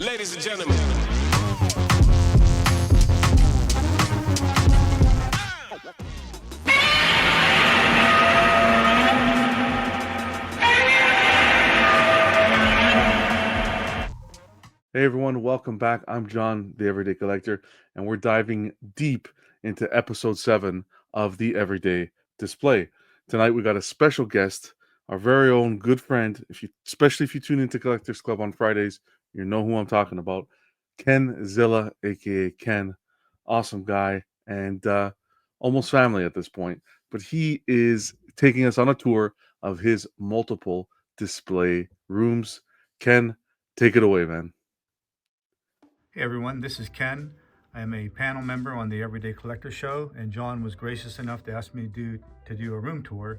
Ladies and gentlemen. Hey everyone, welcome back. I'm John, the Everyday Collector, and we're diving deep into episode 7 of the Everyday Display. Tonight we got a special guest, our very own good friend. Especially if you tune into Collectors Club on Fridays, you know who I'm talking about. Ken Zilla, aka Ken, awesome guy, and almost family at this point. But he is taking us on a tour of his multiple display rooms. Ken, take it away, man. Hey everyone, this is Ken. I am a panel member on the Everyday Collector Show, and John was gracious enough to ask me to do a room tour.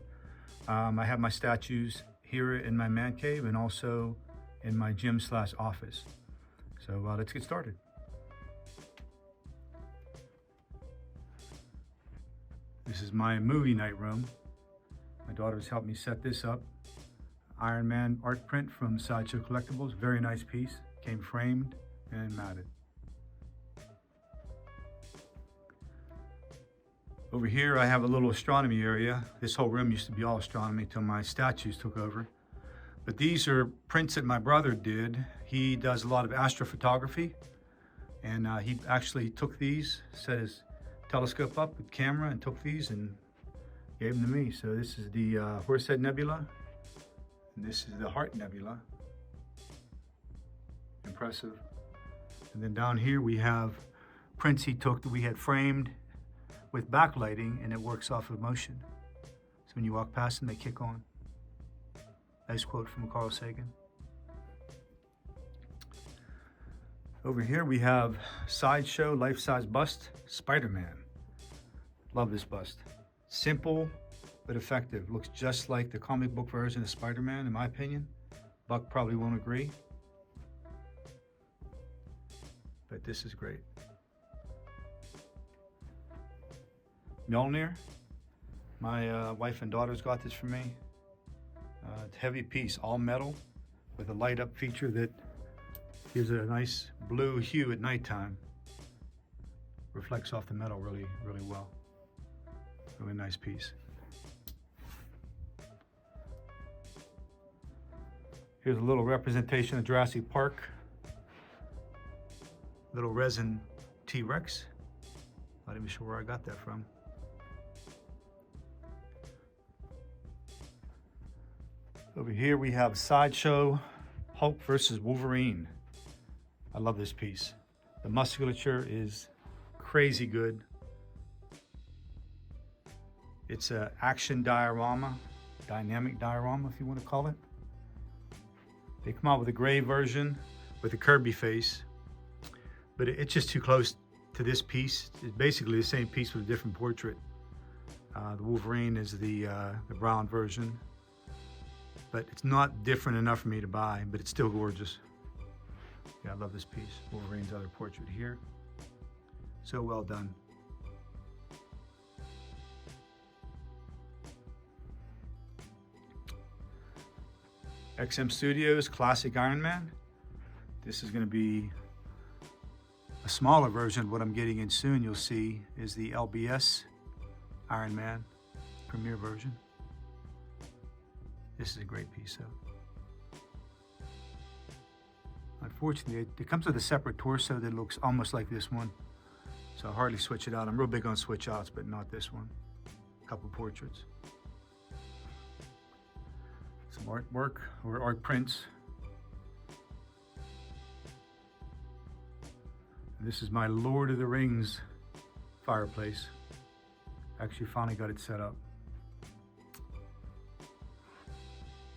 I have my statues here in my man cave and also in my gym/office. So let's get started. This is my movie night room. My daughter's helped me set this up. Iron Man art print from Sideshow Collectibles, very nice piece, came framed and matted. Over here I have a little astronomy area. This whole room used to be all astronomy till my statues took over. But these are prints that my brother did. He does a lot of astrophotography, and he actually took these, set his telescope up with camera and took these and gave them to me. So this is the Horsehead Nebula, and this is the Heart Nebula. Impressive. And then down here we have prints he took that we had framed with backlighting, and it works off of motion. So when you walk past them, they kick on. Nice quote from Carl Sagan. Over here we have Sideshow life-size bust, Spider-Man. Love this bust. Simple but effective. Looks just like the comic book version of Spider-Man, in my opinion. Buck probably won't agree, but this is great. Mjolnir, my wife and daughters got this for me. It's a heavy piece, all metal, with a light up feature that gives it a nice blue hue at nighttime. Reflects off the metal really, really well. Really nice piece. Here's a little representation of Jurassic Park. Little resin T-Rex. Not even sure where I got that from. Over here we have Sideshow Hulk versus Wolverine. I love this piece. The musculature is crazy good. It's an action diorama, dynamic diorama if you want to call it. They come out with a gray version with a Kirby face, but it's just too close to this piece. It's basically the same piece with a different portrait. The Wolverine is the brown version, but it's not different enough for me to buy, but it's still gorgeous. Yeah, I love this piece. Wolverine's other portrait here. So well done. XM Studios Classic Iron Man. This is going to be a smaller version of what I'm getting in soon. You'll see is the LBS Iron Man premiere version. This is a great piece though. Unfortunately, it comes with a separate torso that looks almost like this one, so I hardly switch it out. I'm real big on switch outs, but not this one. A couple portraits. Some artwork or art prints. This is my Lord of the Rings fireplace. Actually finally got it set up.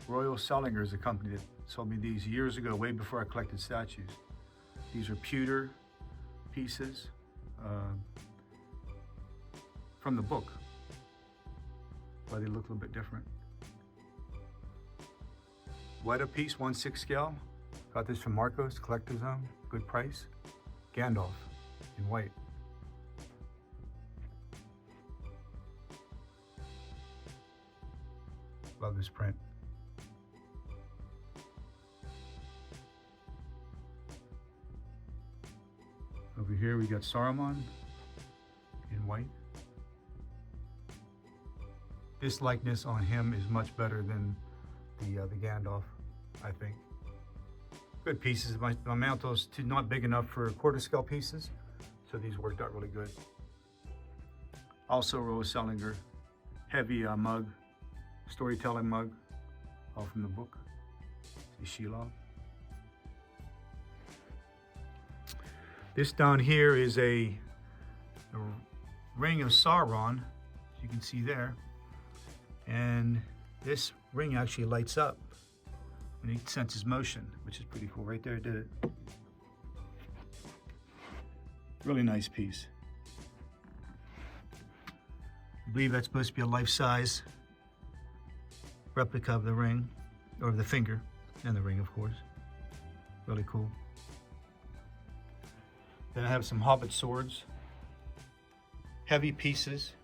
Royal Sellinger is a company that sold me these years ago, way before I collected statues. These are pewter pieces from the book. Why they look a little bit different. Weta piece, 1/6 scale. Got this from Marcos, Collector Zone, good price. Gandalf in white. Love this print. Over here we got Saruman in white. This likeness on him is much better than the Gandalf, I think. Good pieces. My mantle's not big enough for quarter scale pieces, so these worked out really good. Also Rose Sellinger, heavy mug, storytelling mug, all from the book. See Shelob. This down here is a ring of Sauron, as you can see there. And this ring actually lights up when he senses motion, which is pretty cool. Right there, it did it. Really nice piece. I believe that's supposed to be a life-size replica of the ring, or the finger, and the ring, of course. Really cool. Then I have some Hobbit swords. Heavy pieces.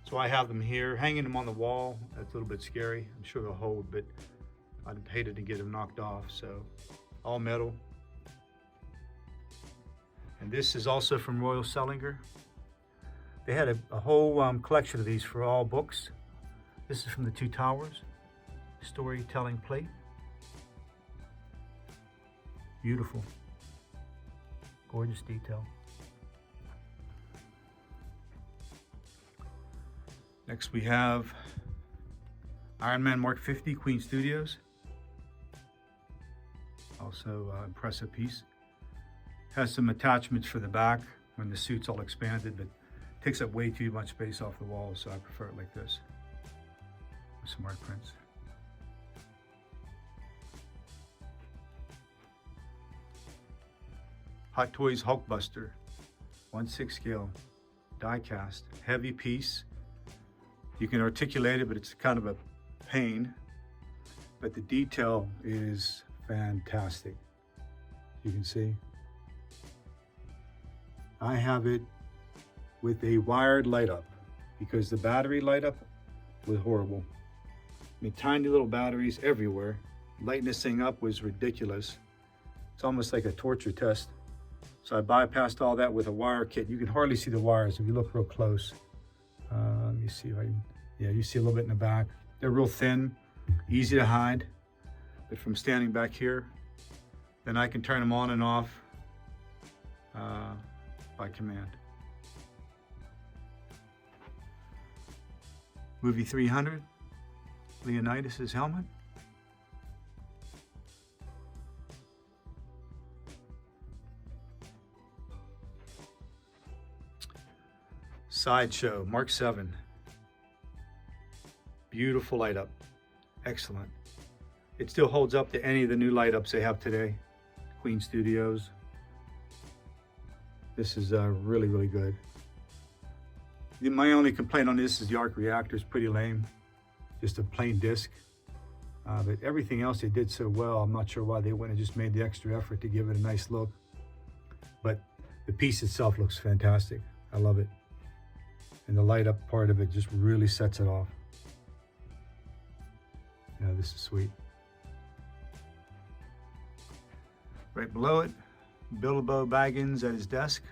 So I have them here, hanging them on the wall. That's a little bit scary. I'm sure they'll hold, but I'd hated to get them knocked off. So all metal. And this is also from Royal Sellinger. They had a whole collection of these for all books. This is from the Two Towers, storytelling plate. Beautiful. Gorgeous detail. Next we have Iron Man Mark 50, Queen Studios. Also impressive piece. Has some attachments for the back when the suit's all expanded, but takes up way too much space off the wall, so I prefer it like this. With some art prints. Hot Toys Hulkbuster, 1/6 scale, die cast, heavy piece. You can articulate it, but it's kind of a pain. But the detail is fantastic. You can see. I have it with a wired light up because the battery light up was horrible. I mean, tiny little batteries everywhere. Lighting this thing up was ridiculous. It's almost like a torture test. So I bypassed all that with a wire kit. You can hardly see the wires if you look real close. Let me see if I can, yeah, you see a little bit in the back. They're real thin, easy to hide. But from standing back here, then I can turn them on and off by command. Movie 300, Leonidas' helmet. Sideshow, Mark 7. Beautiful light up, excellent. It still holds up to any of the new light ups they have today. Queen Studios. This is really, really good. My only complaint on this is the arc reactor is pretty lame. Just a plain disc. But everything else they did so well, I'm not sure why they wouldn't have just made the extra effort to give it a nice look. But the piece itself looks fantastic. I love it. And the light up part of it just really sets it off. Yeah, this is sweet. Right below it, Bilbo Baggins at his desk.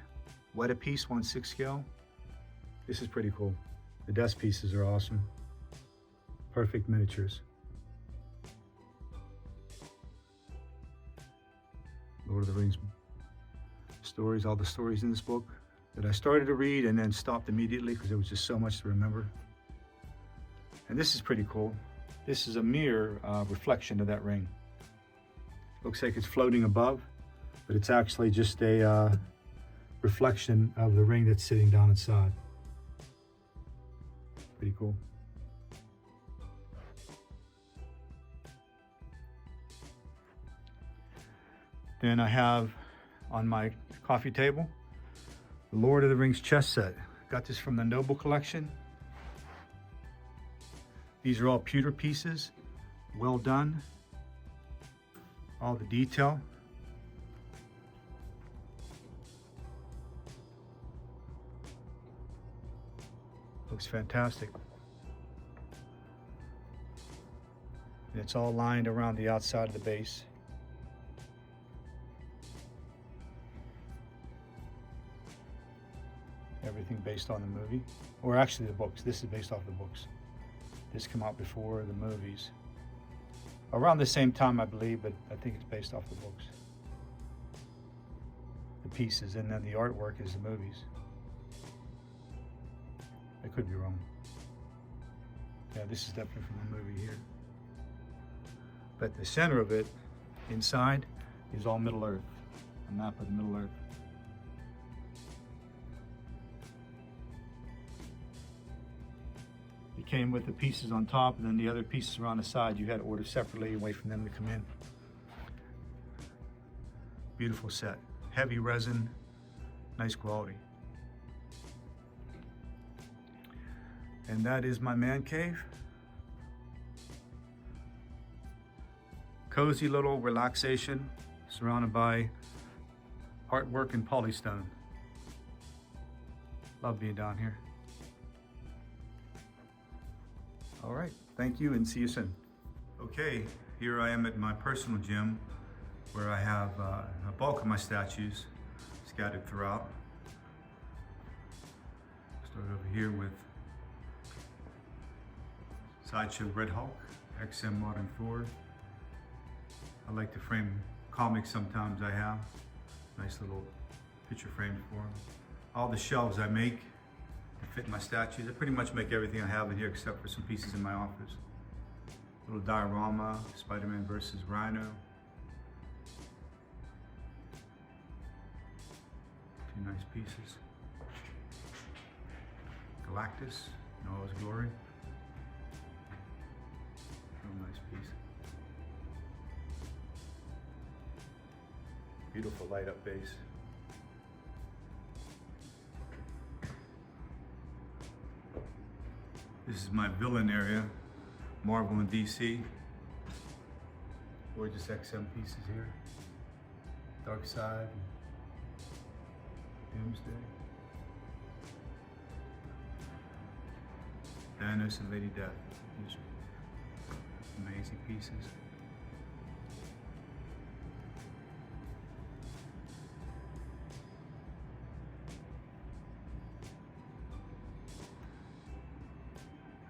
Weta piece, 1/6 scale. This is pretty cool. The desk pieces are awesome. Perfect miniatures. Lord of the Rings stories, all the stories in this book that I started to read and then stopped immediately because there was just so much to remember. And this is pretty cool. This is a mirror reflection of that ring. Looks like it's floating above, but it's actually just a reflection of the ring that's sitting down inside. Pretty cool. Then I have on my coffee table the Lord of the Rings chess set. Got this from the Noble collection. These are all pewter pieces, well done. All the detail. Looks fantastic. And it's all lined around the outside of the base. Everything based on the movie, or actually the books. This is based off the books. This came out before the movies. Around the same time, I believe, but I think it's based off the books. The pieces, and then the artwork is the movies. I could be wrong. Yeah, this is definitely from the movie here. But the center of it, inside, is all Middle Earth. A map of the Middle Earth. It came with the pieces on top, and then the other pieces around the side you had to order separately and wait for them to come in. Beautiful set. Heavy resin, nice quality. And that is my man cave. Cozy little relaxation surrounded by artwork and polystone. Love being down here. All right, thank you and see you soon. Okay, here I am at my personal gym where I have a bulk of my statues scattered throughout. Start over here with Sideshow Red Hulk, XM Modern Thor. I like to frame comics sometimes I have. Nice little picture frames for them. All the shelves I make to fit my statues. I pretty much make everything I have in here except for some pieces in my office. Little diorama, Spider-Man versus Rhino. Two nice pieces. Galactus in all his glory. Real nice piece. Beautiful light up base. This is my villain area, Marvel and DC. Gorgeous XM pieces here. Darkseid, Doomsday. Thanos and Lady Death. These are amazing pieces.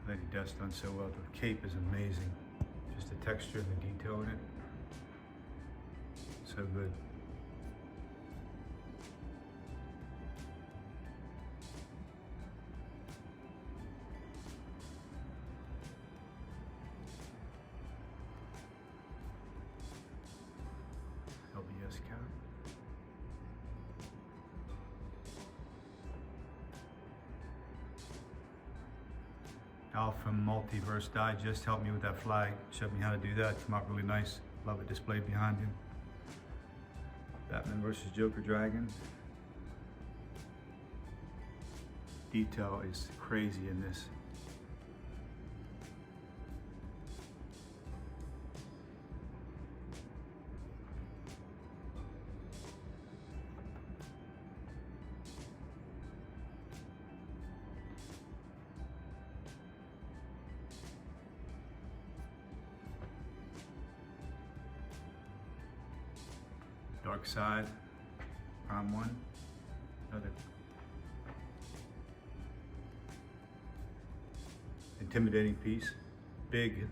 Lady Death's done so well. The cape is amazing. Just the texture and the detail in it. So good. LBS cap. Al from Multiverse Digest helped me with that flag, showed me how to do that. Came out really nice. Love it displayed behind him. Batman versus Joker Dragon. Detail is crazy in this. Darkseid, Prime 1, another intimidating piece, big.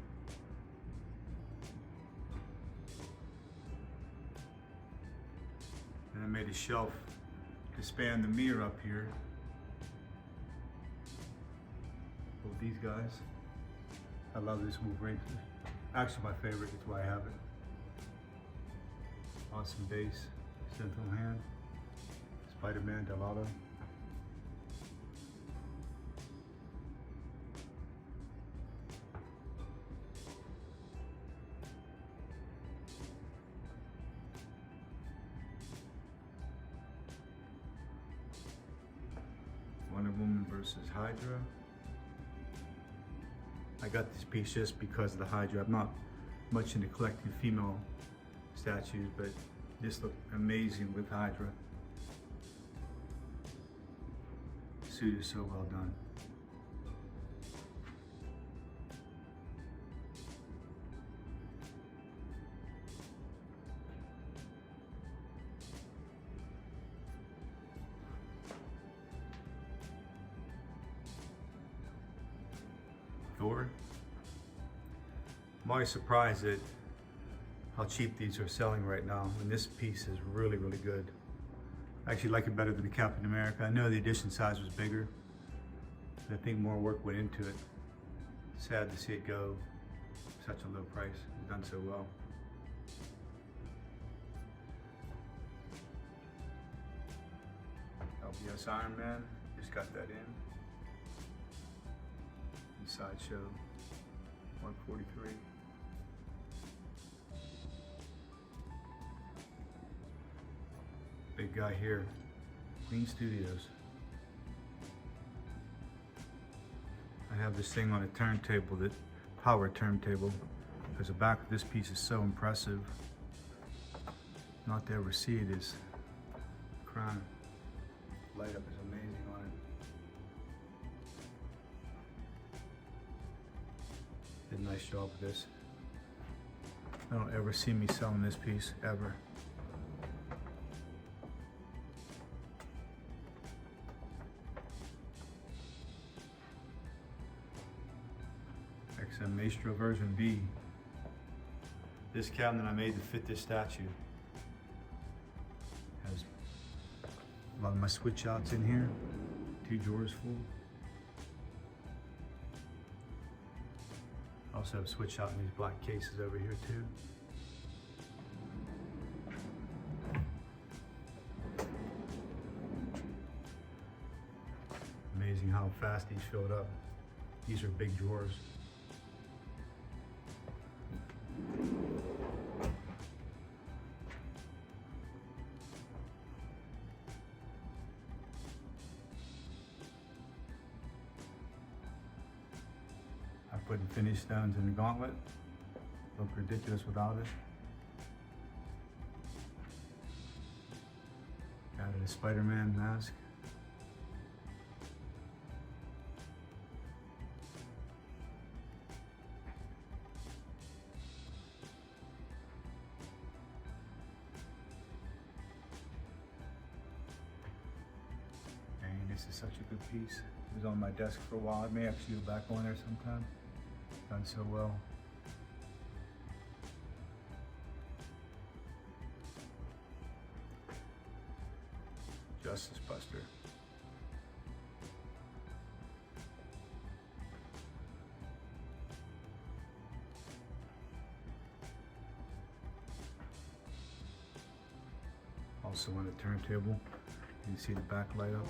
And I made a shelf to span the mirror up here. Both these guys. I love this Wolverine. Actually my favorite, that's why I have it. Awesome base, Sentinel hand, Spider-Man Delado. Wonder Woman versus Hydra. I got this piece just because of the Hydra. I'm not much into collecting female statues, but this looked amazing with Hydra. Suit is so well done. Thor. I'm always surprised at how cheap these are selling right now. And this piece is really, really good. I actually like it better than the Captain America. I know the edition size was bigger, but I think more work went into it. Sad to see it go such a low price. It's done so well. LBS Iron Man, just got that in. Sideshow 143. Big guy here, Queen Studios. I have this thing on a turntable, that power turntable, because the back of this piece is so impressive. Not to ever see it is crime. Light up is amazing on it. Did a nice job with this. I don't ever see me selling this piece, ever. XM Maestro version B. This cabinet I made to fit this statue. Has a lot of my switch outs in here. 2 drawers full. Also have switch out in these black cases over here too. Amazing how fast these filled up. These are big drawers. Putting finished stones in the gauntlet. Look ridiculous without it. Added a Spider-Man mask. And this is such a good piece. It was on my desk for a while. I may actually go back on there sometime. Done so well. Justice Buster. Also on a turntable. You can see the back light up.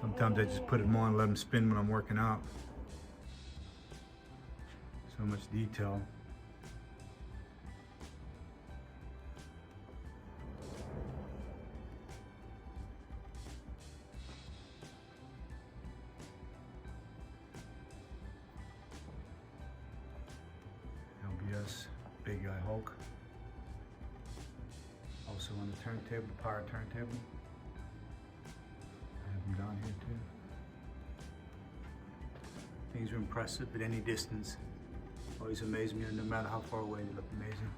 Sometimes I just put them on and let them spin when I'm working out. So much detail. LBS, Big Guy Hulk. Also on the turntable, power turntable. Down here too. Things are impressive at any distance. Always amaze me, and no matter how far away, they look amazing.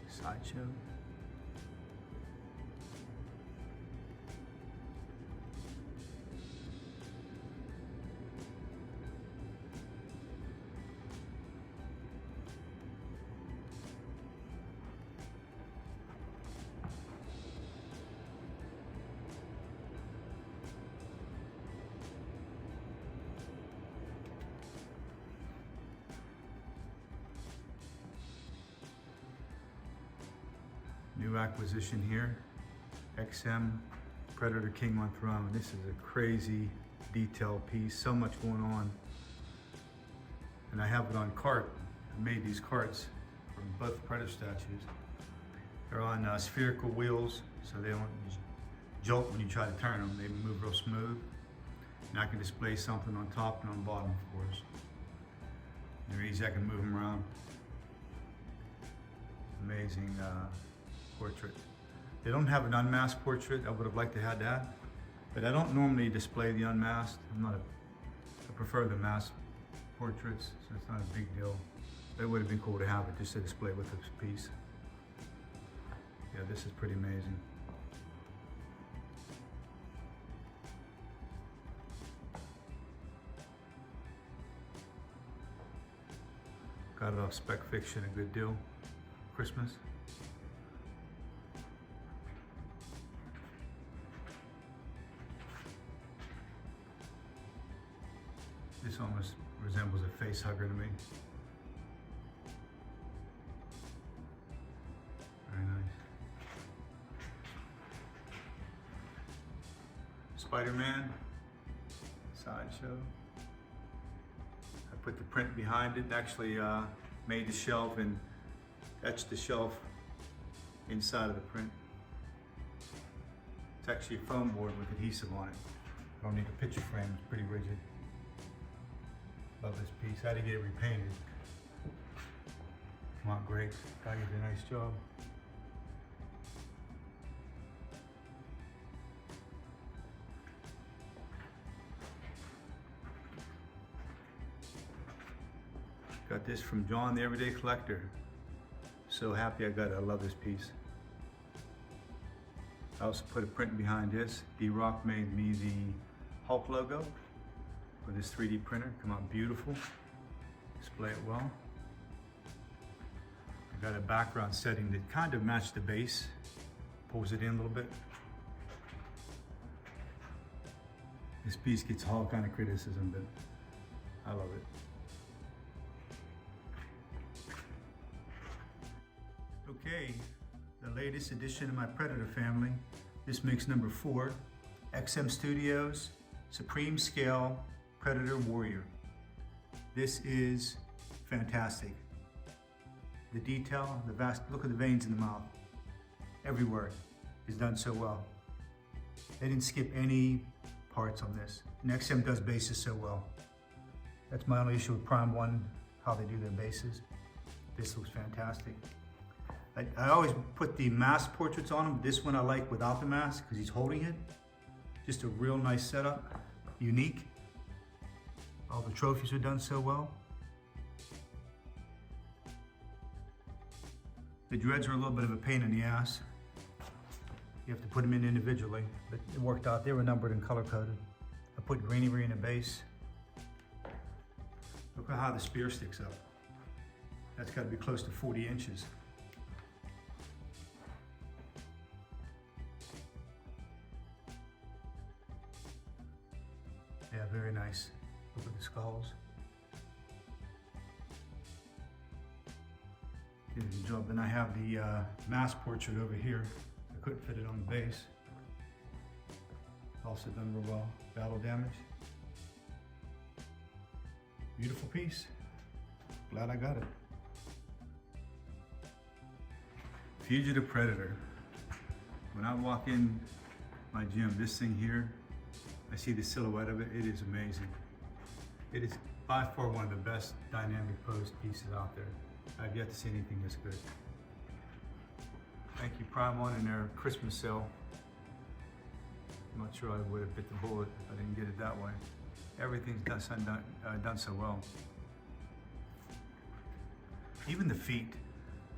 Sideshow. New acquisition here, XM Predator King on Throne. This is a crazy detail piece, so much going on. And I have it on cart. I made these carts from both Predator statues. They're on spherical wheels, so they don't jolt when you try to turn them. They move real smooth. And I can display something on top and on bottom, of course. They're easy, I can move them around. Amazing portrait. They don't have an unmasked portrait. I would have liked to have that, but I don't normally display the unmasked. I prefer the masked portraits, so it's not a big deal. But it would have been cool to have it just to display with this piece. Yeah, this is pretty amazing. Got it off Spec Fiction, a good deal. Christmas. This almost resembles a face hugger to me. Very nice. Spider-Man sideshow. I put the print behind it. Actually made the shelf and etched the shelf inside of the print. It's actually a foam board with adhesive on it. I don't need a picture frame, it's pretty rigid. Love this piece. I had to get it repainted. Come on, great. Guy did a nice job. Got this from John, the Everyday Collector. So happy I got it. I love this piece. I also put a print behind this. D-Rock made me the Hulk logo with this 3D printer. Come out beautiful. Display it well. I got a background setting that kind of matched the base. Pulls it in a little bit. This piece gets all kind of criticism, but I love it. Okay, the latest addition of my Predator family. This makes number 4, XM Studios Supreme Scale Predator Warrior. This is fantastic. The detail, the vast, look at the veins in the mouth. Everywhere is done so well. They didn't skip any parts on this. And XM does bases so well. That's my only issue with Prime 1, how they do their bases. This looks fantastic. I always put the mask portraits on him. This one I like without the mask because he's holding it. Just a real nice setup, unique. All the trophies are done so well. The dreads are a little bit of a pain in the ass. You have to put them in individually, but it worked out. They were numbered and color coded. I put greenery in the base. Look at how the spear sticks up. That's got to be close to 40 inches. Yeah, very nice. Look at the skulls. Did a good job. Then I have the mask portrait over here. I couldn't fit it on the base. Also done real well. Battle damage. Beautiful piece. Glad I got it. Fugitive Predator. When I walk in my gym, this thing here, I see the silhouette of it. It is amazing. It is by far one of the best dynamic pose pieces out there. I've yet to see anything this good. Thank you, Prime 1, in their Christmas sale. I'm not sure I would have bit the bullet if I didn't get it that way. Everything's done so well. Even the feet.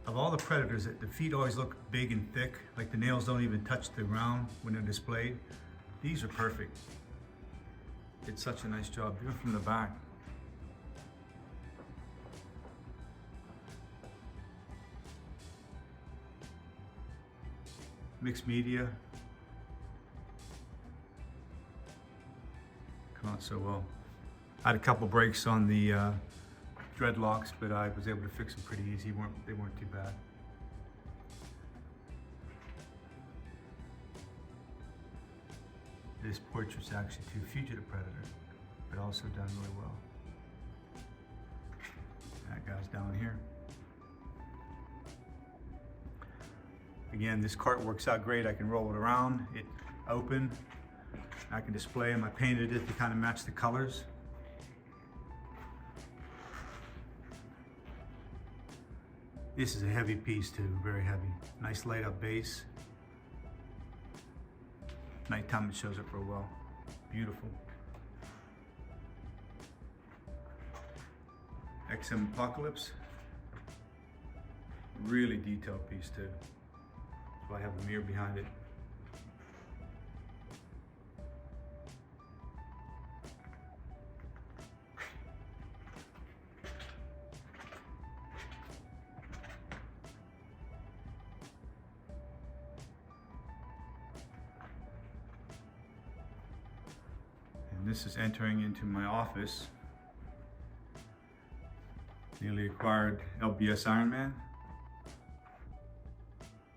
Of all the Predators, the feet always look big and thick, like the nails don't even touch the ground when they're displayed. These are perfect. Did such a nice job, even from the back. Mixed media. Come out so well. I had a couple breaks on the dreadlocks, but I was able to fix them pretty easy. They weren't too bad. This portrait's actually to Fugitive Predator, but also done really well. That guy's down here. Again, this cart works out great. I can roll it around, it open. I can display them. I painted it to kind of match the colors. This is a heavy piece too, very heavy. Nice laid up base. Nighttime it shows up real well. Beautiful. XM Apocalypse. Really detailed piece too. So I have a mirror behind it. this is entering into my office. Newly acquired LBS Iron Man.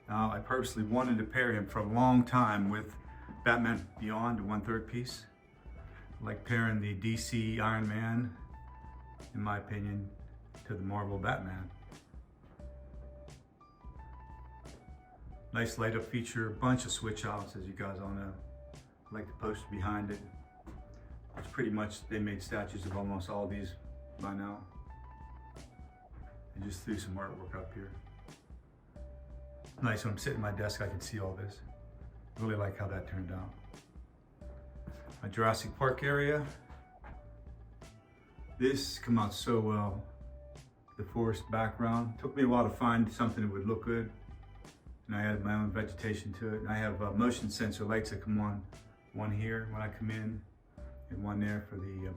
Now, I purposely wanted to pair him for a long time with Batman Beyond, the 1/3 piece. I like pairing the DC Iron Man, in my opinion, to the Marvel Batman. Nice light up feature, bunch of switch outs, as you guys all know. I like the poster behind it. It's pretty much, they made statues of almost all these by now. I just threw some artwork up here. Nice, when I'm sitting at my desk, I can see all this. Really like how that turned out. My Jurassic Park area. This come out so well. The forest background. Took me a while to find something that would look good. And I added my own vegetation to it. And I have motion sensor lights that come on. One here when I come in, and one there for the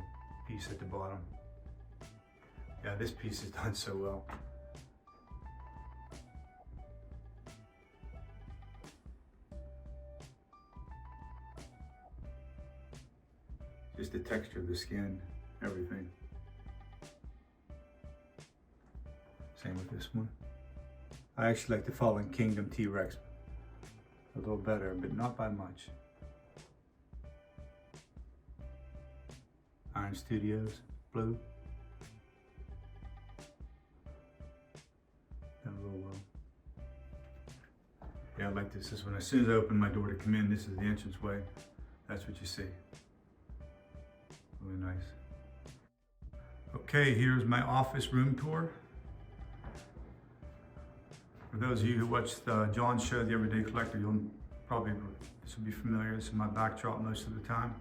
piece at the bottom. Yeah, this piece is done so well. Just the texture of the skin, everything. Same with this one. I actually like the Fallen Kingdom T-Rex a little better, but not by much. Iron Studios, blue. Done real well. Yeah, I like this. This one, as soon as I open my door to come in, this is the entranceway. That's what you see. Really nice. Okay, here's my office room tour. For those of you who watched John's show, The Everyday Collector, you'll probably, this will be familiar. This is my backdrop most of the time.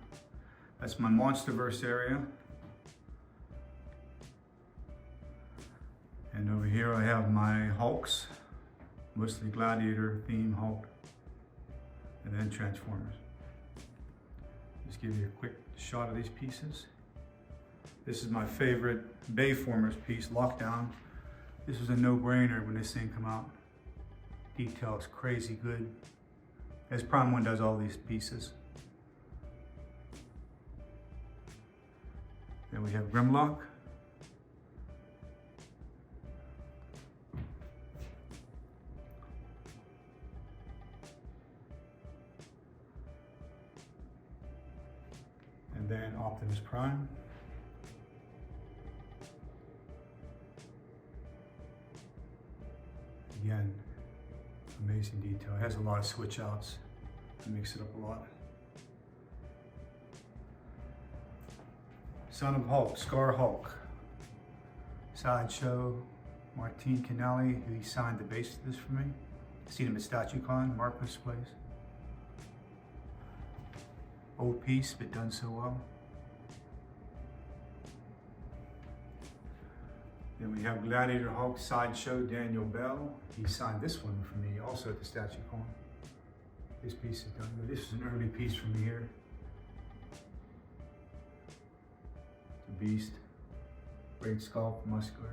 That's my Monsterverse area. And over here I have my Hulks, mostly Gladiator theme Hulk, and then Transformers. Just give you a quick shot of these pieces. This is my favorite Bayformers piece, Lockdown. This was a no-brainer when this thing came out. Details crazy good. As Prime One does all these pieces. Then we have Grimlock. And then Optimus Prime. Again, amazing detail. It has a lot of switch outs to mix it up a lot. Son of Hulk, Scar Hulk. Sideshow, Martin Canali, who signed the base of this for me. Seen him at StatueCon, Marcus Place. Old piece, but done so well. Then we have Gladiator Hulk Sideshow, Daniel Bell. He signed this one for me also at the StatueCon. This piece is done, but this is an early piece from here. The Beast, great sculpt, muscular.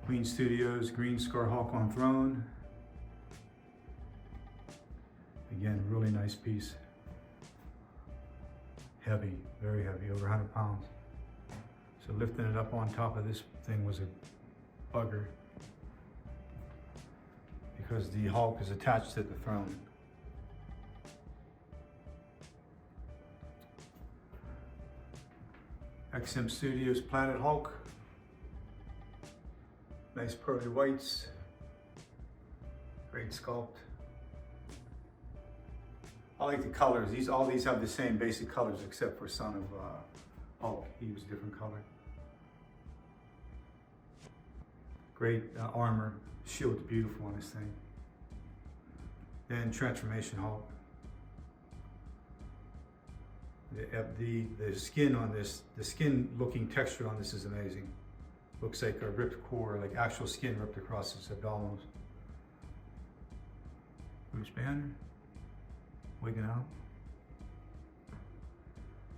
Queen Studios, Green Scar Hulk on Throne. Again, really nice piece. Heavy, very heavy, over 100 pounds. So lifting it up on top of this thing was a bugger because the Hulk is attached to the throne. XM Studios Planet Hulk. Nice pearly whites. Great sculpt. I like the colors. All these have the same basic colors except for Son of Hulk. He was a different color. Great armor. Shield's beautiful on this thing. Then Transformation Hulk. The skin on this, the skin looking texture on this is amazing. Looks like a ripped core, like actual skin ripped across his abdominals. Bruce Banner, wigging out.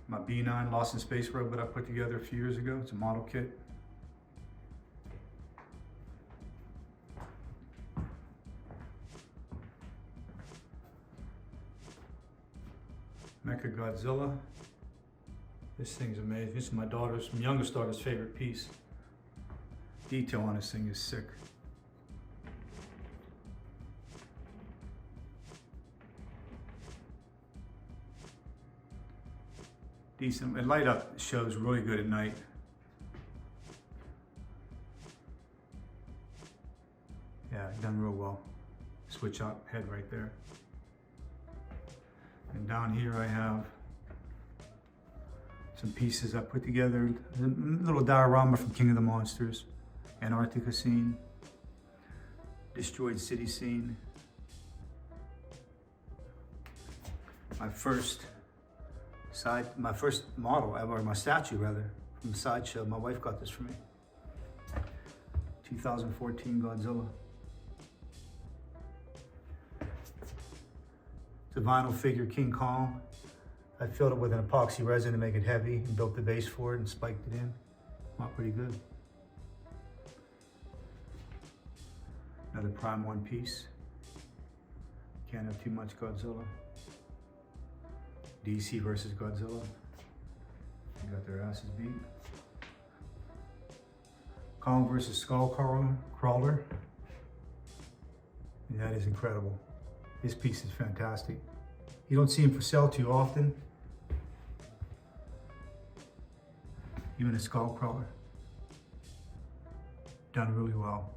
My B9 Lost in Space robot I put together a few years ago. It's a model kit. Mecha Godzilla. This thing's amazing. This is my youngest daughter's favorite piece. Detail on this thing is sick. Decent. And light up shows really good at night. Yeah, done real well. Switch out head right there. And down here I have some pieces I put together. A little diorama from King of the Monsters. Antarctica scene. Destroyed city scene. My first model, or my statue rather, from the sideshow. My wife got this for me. 2014 Godzilla. It's a vinyl figure King Kong. I filled it with an epoxy resin to make it heavy and built the base for it and spiked it in. Not pretty good. Another prime one piece. Can't have too much Godzilla. DC versus Godzilla. They got their asses beat. Kong versus Skull Crawler. And that is incredible. This piece is fantastic. You don't see them for sale too often. Even a Skull Crawler. Done really well.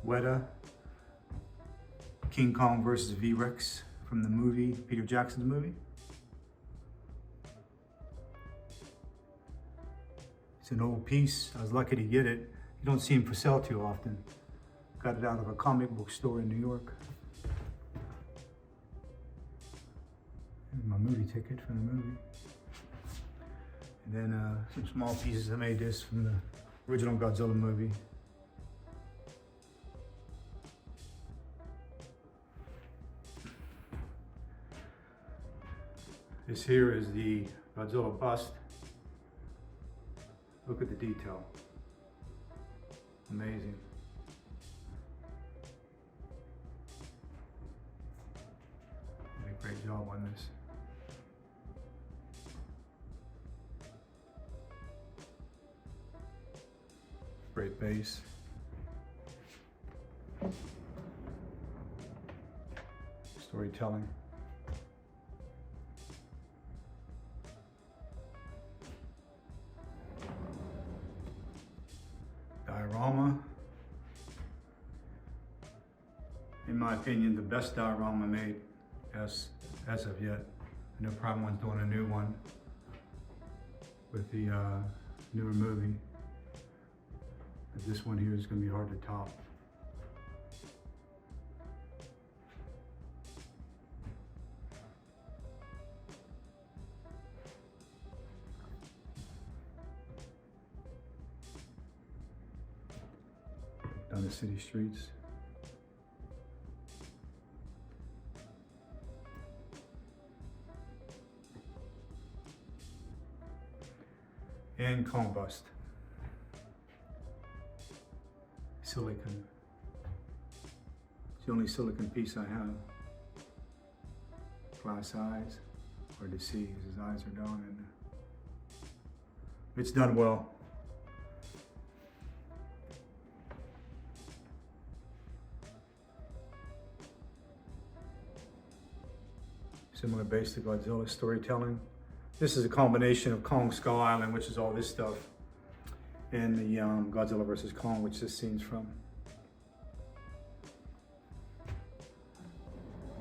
Weta, King Kong versus V-Rex from the movie, Peter Jackson's movie. It's an old piece. I was lucky to get it. You don't see them for sale too often. Got it out of a comic book store in New York. Here's my movie ticket from the movie. And then some small pieces. I made this from the original Godzilla movie. This here is the Godzilla bust. Look at the detail. Amazing. Did a great job on this. Great base. Storytelling. Diorama. In my opinion, the best diorama made as of yet. I know Prime One's doing a new one with the newer movie. But this one here is going to be hard to top. Down the city streets. And Kong bust. Silicon. It's the only silicon piece I have. Glass eyes, hard to see as his eyes are down, and it's done well. Similar base to Godzilla storytelling. This is a combination of Kong Skull Island, which is all this stuff, and the Godzilla vs. Kong, which this scene's from.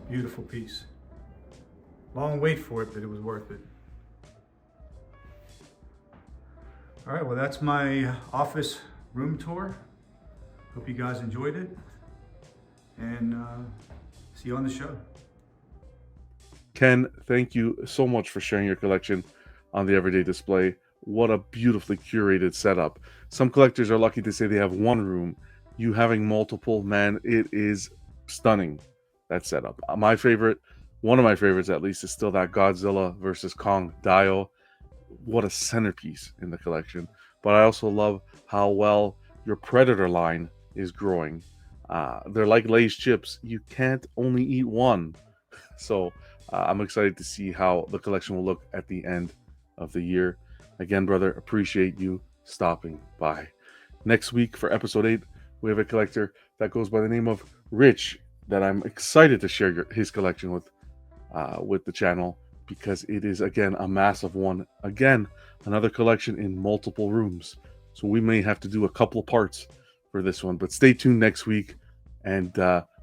Beautiful piece. Long wait for it, but it was worth it. All right, well, that's my office room tour. Hope you guys enjoyed it, and see you on the show. Ken, thank you so much for sharing your collection on the Everyday Display. What a beautifully curated setup. Some collectors are lucky to say they have one room. You having multiple, man, it is stunning, that setup. My favorite, one of my favorites at least, is still that Godzilla versus Kong Dio. What a centerpiece in the collection. But I also love how well your Predator line is growing. They're like Lay's chips. You can't only eat one. So I'm excited to see how the collection will look at the end of the year. Again, brother, appreciate you stopping by. Next week for episode 8, we have a collector that goes by the name of Rich that I'm excited to share his collection with the channel, because it is, again, a massive one. Again, another collection in multiple rooms. So we may have to do a couple of parts for this one. But stay tuned next week, and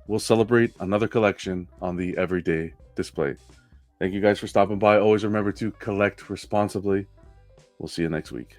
we'll celebrate another collection on the Everyday Display. Thank you guys for stopping by. Always remember to collect responsibly. We'll see you next week.